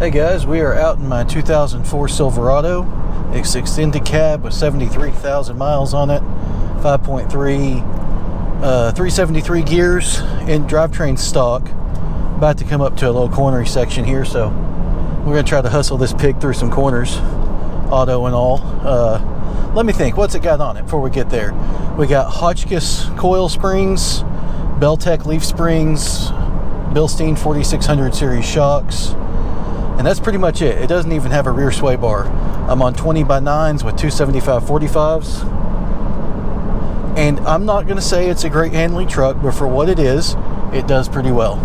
Hey guys, we are out in my 2004 Silverado. It's extended cab with 73,000 miles on it, 5.3, 373 gears in drivetrain stock. About to come up to a little cornery section here, so we're going to try to hustle this pig through some corners, auto and all. Let me think, what's it got on it before we get there? We got Hotchkis coil springs, Belltech leaf springs, Bilstein 4600 series shocks. And that's pretty much it. It doesn't even have a rear sway bar. I'm on 20x9s with 275/45s. And I'm not going to say it's a great handling truck, but for what it is, it does pretty well.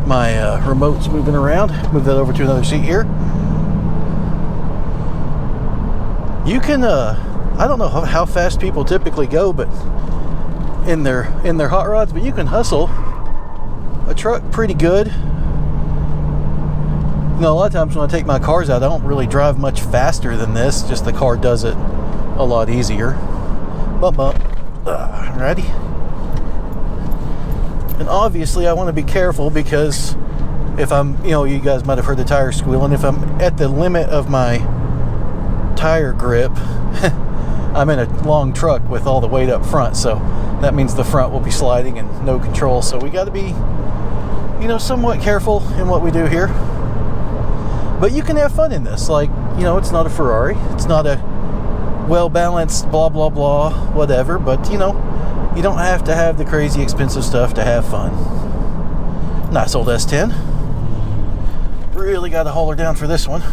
My remote's moving around. Move that over to another seat here. You can, I don't know how fast people typically go, but in their hot rods, but you can hustle a truck pretty good. You know, a lot of times when I take my cars out, I don't really drive much faster than this. Just the car does it a lot easier. Bump, bump. Ready? And obviously, I want to be careful because if I'm, you guys might have heard the tires squealing. If I'm at the limit of my tire grip, I'm in a long truck with all the weight up front, so that means the front will be sliding and no control. So we got to be, somewhat careful in what we do here. But you can have fun in this. Like, it's not a Ferrari, it's not a well-balanced blah blah blah whatever, but you don't have to have the crazy expensive stuff to have fun. Nice old S10. Really got to haul her down for this one.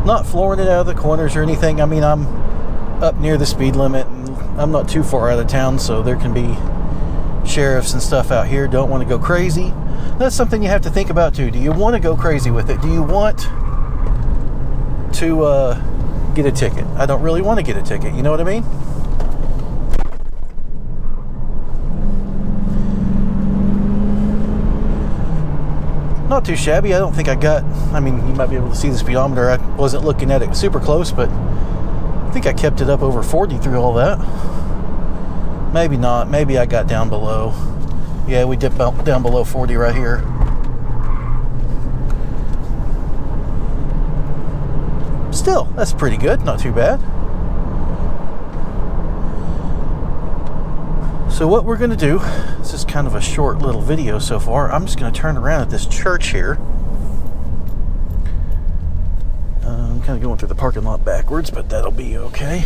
Not flooring it out of the corners or anything. I mean, I'm up near the speed limit and I'm not too far out of town, so there can be sheriffs and stuff out here. Don't want to go crazy. That's something you have to think about too. Do you want to go crazy with it? Do you want to get a ticket? I don't really want to get a ticket, you know what I mean? Not too shabby. I don't think I mean, you might be able to see the speedometer. I wasn't looking at it super close, but I think I kept it up over 40 through all that. Maybe not. Maybe I got down below. Yeah, we dipped down below 40 right here. Still, that's pretty good. Not too bad. So what we're going to do, this is kind of a short little video so far. I'm just going to turn around at this church here. I'm kind of going through the parking lot backwards, but that'll be okay.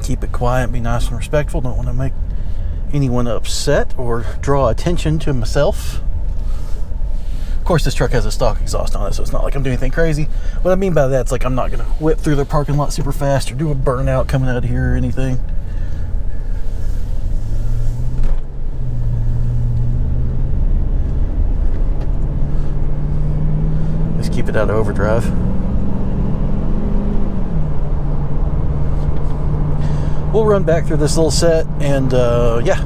Keep it quiet, be nice and respectful. Don't want to make anyone upset or draw attention to myself. Of course, this truck has a stock exhaust on it, so it's not like I'm doing anything crazy. What I mean by that, it's like I'm not going to whip through the parking lot super fast or do a burnout coming out of here or anything. Just keep it out of overdrive. We'll run back through this little set and yeah,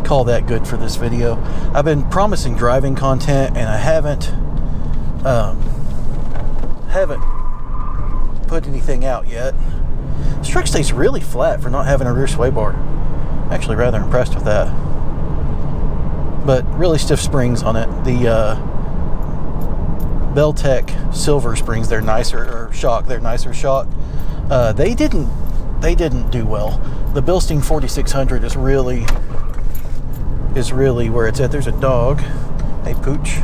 call that good for this video. I've been promising driving content and I haven't put anything out yet. This truck stays really flat for not having a rear sway bar. I'm actually rather impressed with that. But really stiff springs on it. The Belltech silver springs, they're nicer, or shock, they're nicer shock. They didn't do well. The Bilstein 4600 is really where it's at. There's a dog. Hey, Pooch.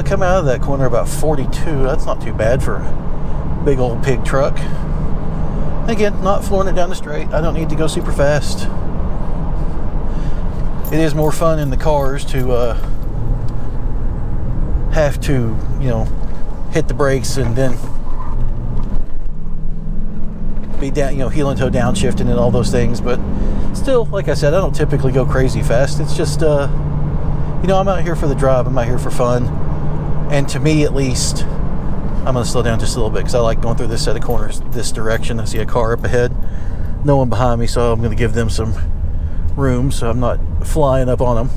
Come out of that corner about 42. That's not too bad for a big old pig truck. Again, not flooring it down the straight. I don't need to go super fast. It is more fun in the cars to have to, hit the brakes and then be down, heel and toe downshifting and all those things. But still, like I said, I don't typically go crazy fast. It's just, I'm out here for the drive. I'm out here for fun. And to me, at least, I'm going to slow down just a little bit because I like going through this set of corners this direction. I see a car up ahead, no one behind me, so I'm going to give them some room so I'm not flying up on them.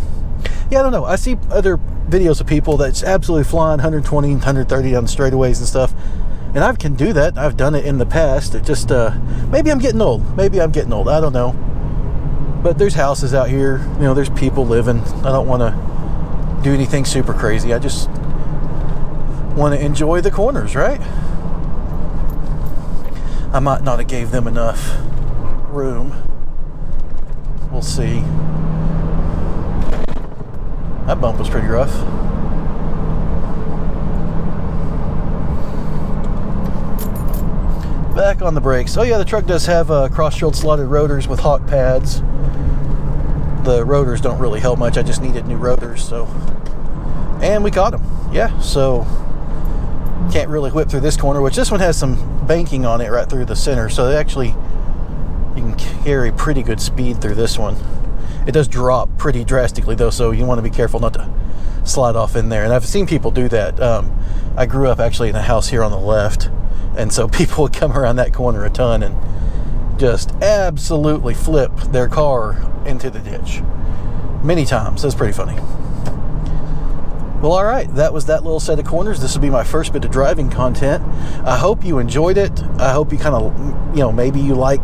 Yeah, I don't know. I see other videos of people that's absolutely flying 120, 130 on the straightaways and stuff, and I can do that. I've done it in the past. It just, maybe I'm getting old. Maybe I'm getting old. I don't know. But there's houses out here. You know, there's people living. I don't want to do anything super crazy. I just want to enjoy the corners, right? I might not have gave them enough room. We'll see. That bump was pretty rough. Back on the brakes. Oh yeah, the truck does have cross-drilled slotted rotors with hawk pads. The rotors don't really help much. I just needed new rotors, so. And we caught them. Yeah, so can't really whip through this corner, which this one has some banking on it right through the center, so actually you can carry pretty good speed through this one. It does drop pretty drastically though, so you want to be careful not to slide off in there. And I've seen people do that. I grew up actually in a house here on the left, and so people would come around that corner a ton and just absolutely flip their car into the ditch many times. That's pretty funny. Well, all right, that was that little set of corners. This will be my first bit of driving content. I hope you enjoyed it. I hope you kind of, you know, maybe you like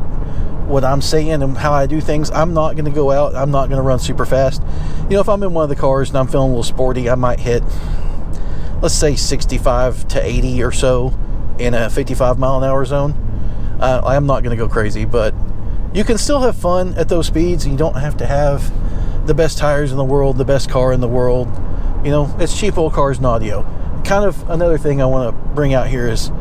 what I'm saying and how I do things. I'm not going to go out. I'm not going to run super fast. You know, if I'm in one of the cars and I'm feeling a little sporty, I might hit, let's say 65 to 80 or so in a 55 mile an hour zone. I am not going to go crazy, but you can still have fun at those speeds. You don't have to have the best tires in the world, the best car in the world. You know, it's cheap old cars and audio. Kind of another thing I want to bring out here is,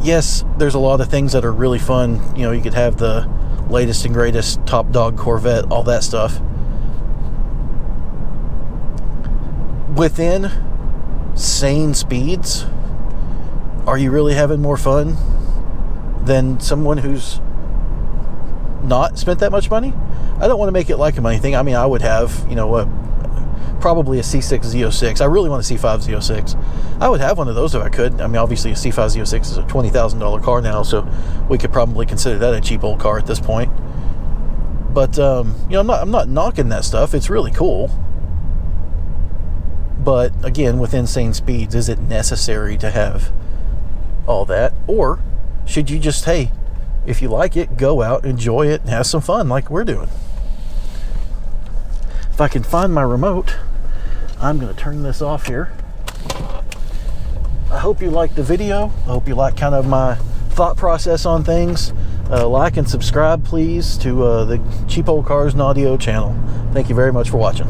yes, there's a lot of things that are really fun. You know, you could have the latest and greatest top dog Corvette, all that stuff. Within sane speeds, are you really having more fun than someone who's not spent that much money? I don't want to make it like a money thing. I mean, I would have, you know, probably a C6 Z06. I really want a C5 Z06. I would have one of those if I could. I mean, obviously a C5 Z06 is a $20,000 car now, so we could probably consider that a cheap old car at this point. But you know, I'm not knocking that stuff. It's really cool. But again, with insane speeds, is it necessary to have all that? Or should you just, hey, if you like it, go out, enjoy it, and have some fun like we're doing? If I can find my remote, I'm going to turn this off here. I hope you liked the video. I hope you like kind of my thought process on things. Like and subscribe, please, to the Cheap Old Cars and Audio channel. Thank you very much for watching.